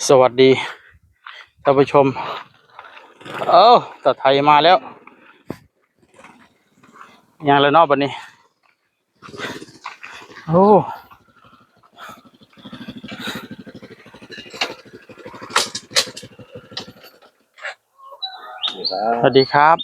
สวัสดีท่านผู้ชมตาไทยมาแล้วยังแล้วเนาะบัดนี้โอ้สวัสดีครับ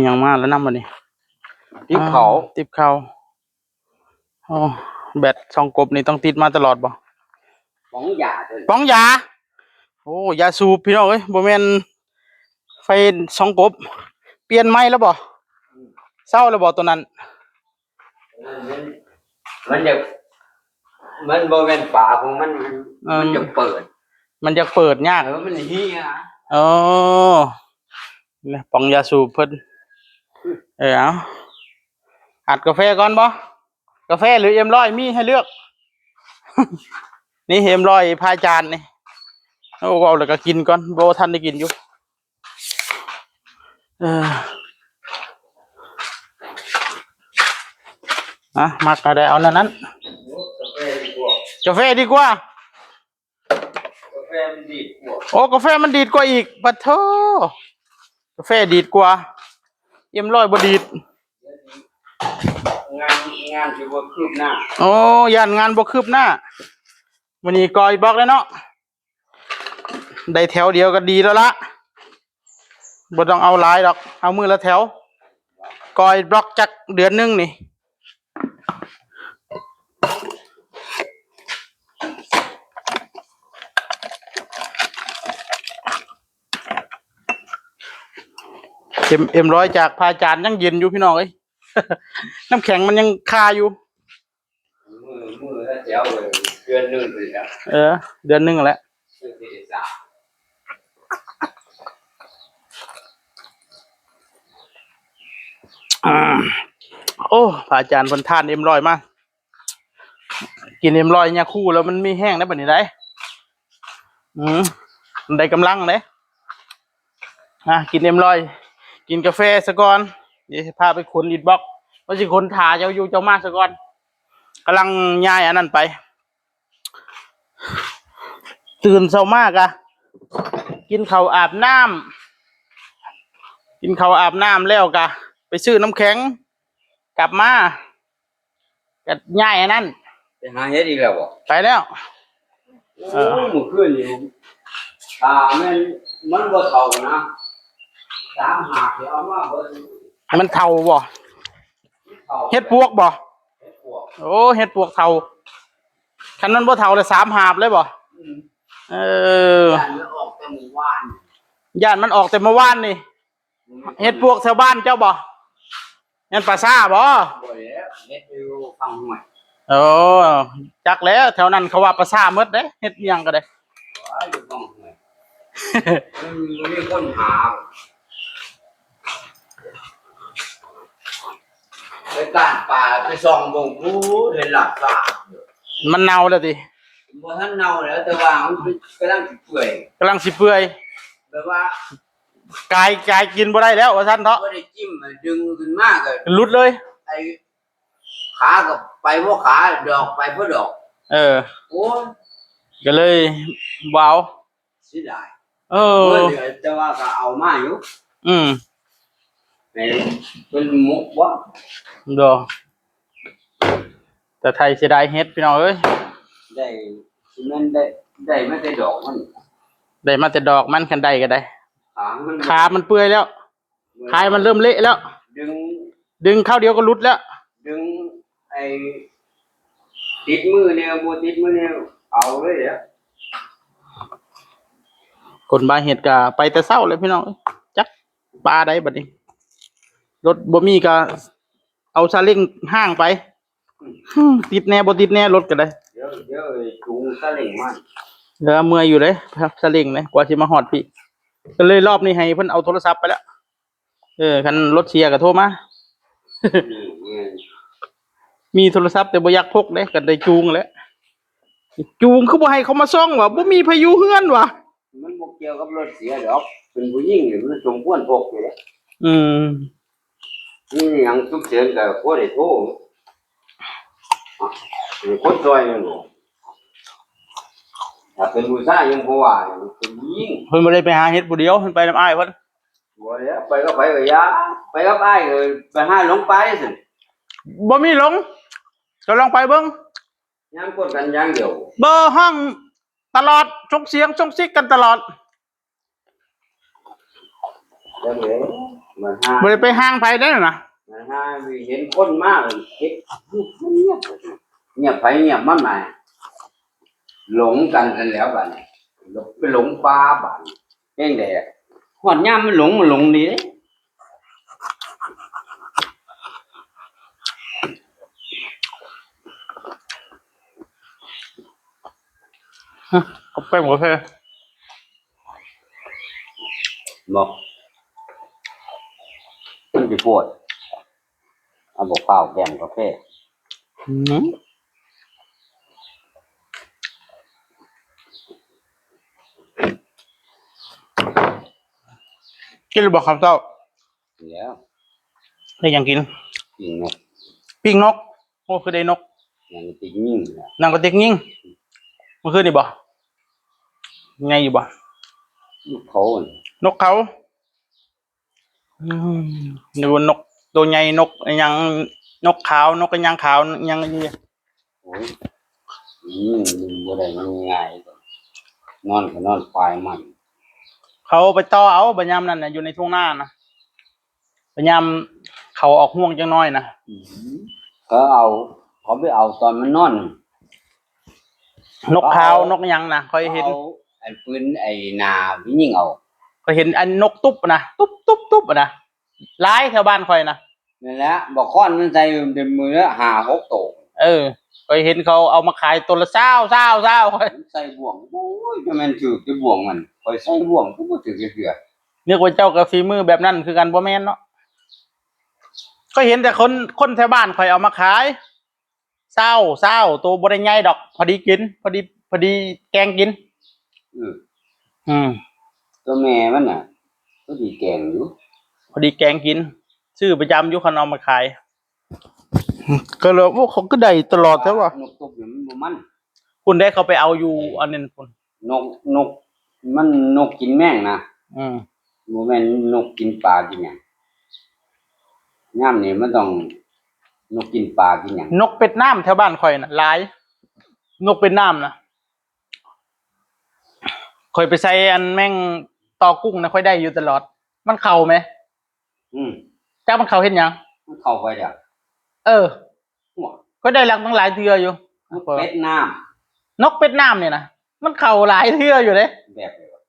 ยังมาแล้วนำบัดนี้ติ๊บเขาติบเขาแบตช่องกบนี่ต้องติดมาตลอดบ่ป๋องยาป้องยายาสูบพี่น้องเอ้ยบ่แม่นไฟช่องกบเปลี่ยนใหม่แล้วบ่เศร้าแล้วบ่ตัวนั้นมันจะมันบริเวณปากของมันจะเปิดมันจะเปิดยากมันเฮียเนี่ยปองยาสูบเพิ่นเอาอัดกาแฟก่อนบ่กาแฟหรือเอ็มร้อยมีให้เลือก นี่เอ็มร้อยพายจานนี่เอาแล้วก็กินก่อนโบทันได้กินอยู่มักอะไรเอานั้นกาแฟดีกว่ากาแฟมันดีดกว่ากาแฟมันดีดกว่าอีกปะเถอะกาแฟดีดกว่าเอ็มร้อยบ่ดีดงานจะบ่คืบหน้ายันงานบ่คืบหน้าวันนี้กอยบล็อกแล้วเนาะได้แถวเดียวก็ดีแล้วละบ่ต้องเอาหลายดอกเอามือละแถวกอยบล็อกจักเดือนนึงนี่เอ็มร้อยจากพาจานยังเย็นอยู่พี่น้องเอ้ย น้ำแข็งมันยังคาอยู่มือแล้วเจ้าเลยเดือนนึงเลยนะเดือนนึงแล้วพาจานคนทานเอ็มร้อยมากินเอ็มร้อยเนี่ยคู่แล้วมันมีแห้งได้แบบนี้ได้ได้กำลังเลยกินเอ็มร้อยกินกาแฟซะก่อนเดี๋ยวพาไปขนลิดบล็อกว่าสิขนถาเจ้าอยู่เจ้ามาซะก่อนกำลังย้ายอันนั้นไปตื่นเช้ามากกินข้าวอาบน้ำแล้วไปซื้อน้ำแข็งกลับมาก็ย้ายอันนั้นไปหาเฮ็ดอีกแล้วบ่ไปแล้วมื้อคืนนี่มันบ่เท่านะ3หากสิเอามาเบิ่งมันเท่าบ่เฮ็ดปวกบ่เฮ็ดปวกเท่าคันนั้นบ่เท่าเลย3หาบเลยบ่ย่านมันออกแต่เมื่อวานย่านมันออกแต่เมื่อวานนี่เฮ็ดปวกแถวบ้านเจ้าบ่งั้นปลาซ่าบ่แล้วเฮ็ดอยู่ฝั่งห้วยจักแล้วแถวนั้นเขาว่าปลาซ่าหมดเด้เฮ็ดยังก็ได้อยู่ฝั่งห้วยมันมีคนหาไปก้านป่าไปส่องบ่งผู้เห็นหลักษามันเน่าแล้วติบ่ทันเน่าแล้วแต่ว่ามันกำลังสิเปื่อยแบบว่ากายกินบ่ได้แล้วว่าซั่นเถาะบ่ได้จิ้มดึงขึ้นมาก็หลุดเลยไอ้ขาก็ไปบ่ขาดอกไปบ่ดอกโอ้ก็เลยบ่เอาเสียดายเดี๋ยวแต่ว่าก็เอามาอยู่เป็นมุกบ่แต่ไทยเสียดายเฮ็ดพี่น้องเอ้ยได้มันได้มาแต่ดอกมันได้มาแต่ดอกมันคันใดก็ได้ขามันเปื่อยแล้วคายมันเริ่มเละแล้วดึงเข้าเดียวก็หลุดแล้วดึงไอ้ติดมือเนี่ยบ่ติดมือเนี่ยเอาเลยเด้อคนบาเฮ็ดก็ไปแต่เช้าเลยพี่น้องจักปลาได้บัดนี้รถบ่มีก็เอาซาเล้งห้างไปติดแน่บ่ติดแน่รถก็ได้เดี๋ยวจูงซาเล้งมันเมื่อยอยู่เลยซาเล้งเลยกว่าสิมาฮอดพี่ก็เลยรอบนี้ให้เพิ่นเอาโทรศัพท์ไปแล้วคันรถเสียก็โทรมามีโทรศัพท์แต่บ่อยากพกเด้ก็ได้จูงแหละจูงคือบ่ให้เขามาส่องว่าบ่มีพายุเฮือนว่ะมันบ่เกี่ยวกับรถเสียดอกเป็นผู้หญิงนี่มันสมควรพกอยู่แล้วนี่หยังฉุกเฉินก็บ่ได้โทรคนซอยนั่นบ่ ถ้าเป็นผู้ชายยังบ่ว่าเป็นยิง เพิ่นบ่ได้ไปหาเฮ็ดผู้เดียวเพิ่นไปนำอ้ายเพิ่น บ่แล้วไปก็ไปก็ยาไปกับอ้ายก็ไปหาหลงปลาได้สิ บ่มีหลงจะลองไปเบิ่ง ยังกดกันอย่างเดียว เบอร์ห้องตลอดชกเสียงชกซิกกันตลอด แล้วเลยมันหา บ่ได้ไปห้างไผได้น่ะ มันหาเห็นคนมากเลยเฮ็ดเงียบเงียบไปเงียบมันมาหลงกันแล้วบัดนี้ไปหลงปลาบัดเองได้ฮอดยามมันหลงดีเด้ กาแฟหมูกาแฟ บอกมันสิปวดเอาบอกเปล่าแกมกาแฟ อืมกินหรือบ่ครับเจ้า แล้ว ได้หยังกิน กินนก ปิ้งนกโอ้คือได้นก อย่างติดยิ่งนะ นางกระติกยิงเมื่อคืนนี่บ่ไงอยู่บ่ ลูกเขาน่ะ นกเขาอืมนี่ว่านกตัวใหญ่นกอิหยังนกขาวนกอิหยังขาวอิหยังนี่ โอ้ยมันบ่ได้มันง่ายนอนก็นอนควายมัน เขาไปต่อเอาบัญยามนั่นน่ะอยู่ในทุ่งนานะบัญยามเขาออกห่วงจังน้อยนะ เขาไปเอาตอนมันนอน นกขาวนกอิหยังนะคอยเห็น เอาไอ้ปืนไอ้นาพี่ยิงเอา คอยเห็นอันนกตุ๊บนะตุ๊บตุ๊บตุ๊บนะหลายแถวบ้านคอยนะ นั่นแหละบอกค้อนมันใส่เต็มมือแล้ว5-6ตัว คอยเห็นเขาเอามาขายตัวละเศร้าคอย ใส่บ่วงโอ้ยจะแม่นถือจะบ่วงมันคอยใส่บ่วงก็บ่ถือเถื่อ นึกว่าเจ้ากับฝีมือแบบนั้นคือกันบ่แม่นเนาะก็เห็นแต่คนแถวบ้านคอยเอามาขายเศร้าตัวบ่ได้ใหญ่ดอก พอดีกิน พอดีแกงกิน อืม ตัวแม่มันน่ะก็ดีแกงอยู่ พอดีแกงกินซื้อประจำอยู่คันเอามาขายก็เลยว่าเขาก็ได้ตลอดแท้ว่ะ นกตบเนี่ยมันบ่มัน คุณได้เขาไปเอาอยู่อันนั้นคุณ นกมันนกกินแม่งนะ อืม บ่แม่นนกกินปลากินหยังยามนี้มันต้องนกกินปลากินหยัง นกเป็ดน้ำแถวบ้านข่อยน่ะหลาย นกเป็ดน้ำนะข่อยไปใส่อันแม่งตอกุ้งนะค่อยได้อยู่ตลอด มันเข่าไหม จ้ามันเข่าเห็นยัง มันเข้าไปจ้ะ หัวก็ได้หลักตั้งหลายเทืออยู่ นกเป็ดน้ำ นกเป็ดน้ำเนี่ยนะมันเข่าหลายเทืออยู่เลย แบบนี้ว่ะ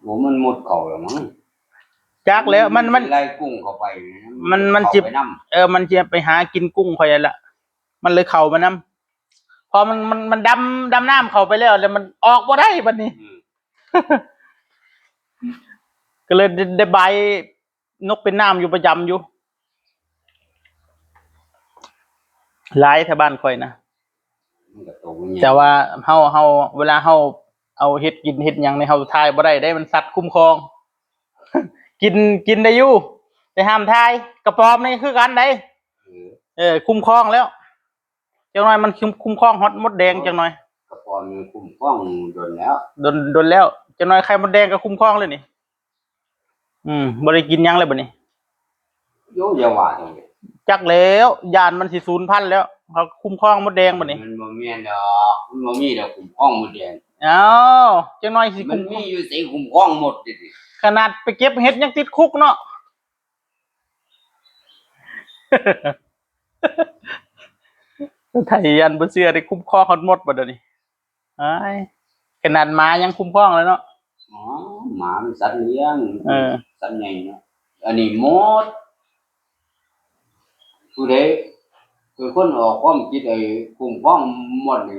โหมันหมดเข้าแล้วมั้ง จักแล้วมัน ไล่กุ้งเข้าไป มันจิบ เข้าไปนำ มันจะไปหากินกุ้งข่อยนั่นละมันเลยเข่ามาน้ำพอมันดำน้ำเข้าไปแล้วมันออกบ่ได้บัดนี้ ก็เลยได้ใบนกเป็นน้ำอยู่ประจำอยู่หลายแถวบ้านข่อยนะ มันก็โตมันใหญ่ แต่ว่าเฮาเวลาเฮาเอาเฮ็ดกินเฮ็ดหยังในเฮาทายบ่ได้มันสัตว์คุ้มครอง กินได้อยู่แต่ห้ามทายกระปอมนี่คือกันได้คุ้มครองแล้วจังหน่อยมันคุ้มครองฮอตมดแดงจังหน่อย กระปอมมันคุ้มครองโดนแล้ว โดนแล้วจังหน่อยไข่มดแดงก็คุ้มครองเลยนี่บ่ได้กินหยังเลยบัดนี้ โยอย่าว่าจังเลย จักแล้วยานมันสิสูญพันธุ์แล้วเขาคุ้มครองมดแดงบัดนี้ มันบ่แม่นดอกมันบ่มีดอกคุ้มครองหมดแดง อ้าวจังหน่อยสิ มันมีอยู่สิคุ้มครองหมดดิ ขนาดไปเก็บเห็ดยังติดคุกเนาะ ไทยยันบ่เชื่อได้คุ้มครองฮอดหมดบัดเดี๋ยวนี้อ้ายขนาดหมายังคุ้มครองเลยเนาะ อ๋อหมามันสัตว์เลี้ยง สัตว์ใหญ่เนาะอันนี้หมดผู้ใดคือคนออกความคิดไอ้คุ้มครองหมดนี่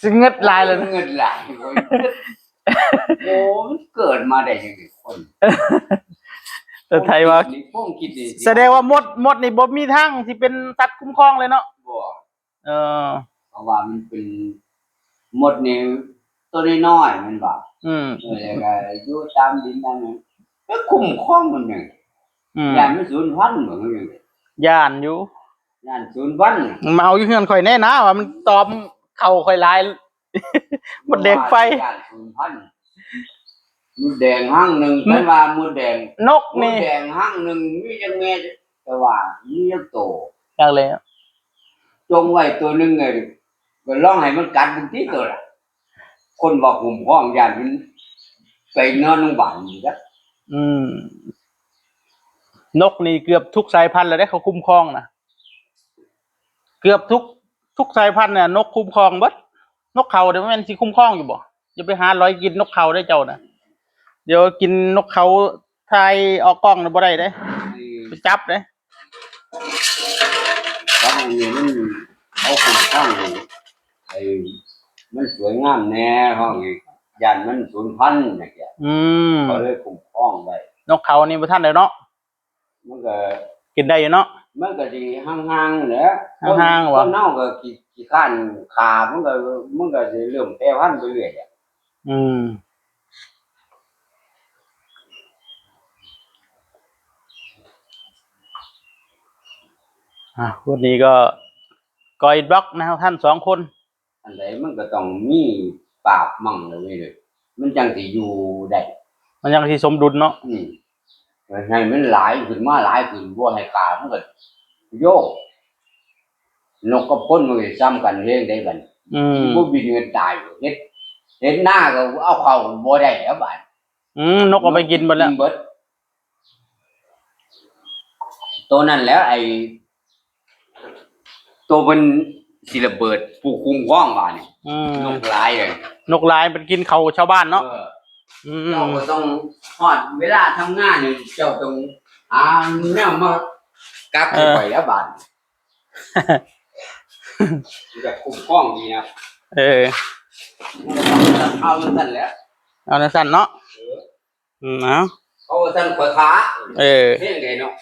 สิเงิดลายเลยนะ เงินหลายโอ้ยโอ้มันเกิดมาได้ยังไงคน แต่ไทยว่า ผมคิดนี่ แสดงว่ามดนี่บ่มีทางสิเป็นสัตว์คุ้มครองเลยเนาะ บ่ เออ เพราะว่ามันเป็นหมดนี่ตัวน้อยๆมันบ่ แล้วก็อยู่ตามดินนั่นน่ะแล้วคุ้มครองมันยังย่านมันสูญพันธุ์บ่มันยัง ย่านอยู่ ย่านสูญพันธุ์ มันมาเอาอยู่เฮือนข่อยแน่นะว่ามันตอมเข้าข่อยหลาย มดแดงไฟ ย่านสูญพันธุ์มดแดงห้างหนึ่งแต่ว่ามดแดง นก มด นี่ แดงห้างหนึ่งมีจังแม่แต่ว่ามีจังโต อย่างเลย จงไว้ตัวหนึงไงก็ลองให้มันกัดบางทีตัวละคนบอกหุ่มห้องย่านมันไปนอนโรงพยาบาลอยู่แล้ว นกนี่เกือบทุกสายพันธุ์เลยได้เขาคุ้มครองนะเกือบทุกสายพันธุ์เนี่ยนกคุ้มครองเบิดนกเขาเดี๋ยวมันสิคุ้มครองอยู่บ่อย่าไปหาร้อยกินนกเขาได้เจ้านะเดี๋ยวกินนกเขาไทยออกกล้องนะบ่ได้เด้ไปจับเด้ แล้วอันนี้มันเขาคุ้มครองอยู่ไอ้มันสวยงามแน่ห้องอีกย่านมันสูญพันธุ์นะแกเขาเลยคุ้มครองไว้ นกเขานี่บ่ทันเลยเนาะ มันก็ กินได้อยู่เนาะ มันก็สิห่างๆแหละ ห่างๆ วะ วะ เน่าก็ขี้ข้านขามันก็สิเริ่มแพร่พันธุ์ไปเรื่อยอ่ะ วันนี้ก็กอยบล็อกนะครับท่านสองคน อันใดมันก็ต้องมีปราบมั่งเลยมันจังสิอยู่ได้ มันยังที่สมดุลเนาะ ให้มันหลายขึ้นมาหลายขึ้นบ่ให้ขามันก็โยกนกกับคนมันก็ซ้ำกันเรื่องได้บัดบ่บินเงินตายเฮ็ดหน้าก็เอาเข้าบ่ได้แล้วบัด นกเอาไปกินหมดแล้ว เบิดตัวนั้นแล้วไอ้ตัวเป็นสิระเบิดผู้คุ้มครองบ้านนี่นกหลายเลย นกลายมันกินเขาชาวบ้านเนาะ เจ้าก็ต้องฮอดเวลาทำงานนี่เจ้าต้องหาแนวมากักไว้แล้วบ้านจะคุ้มครองนี่นะเอาสั้นแล้ว เอาสั้นเนาะเอา เขาสั้นขวาขาเพียงไงเนาะ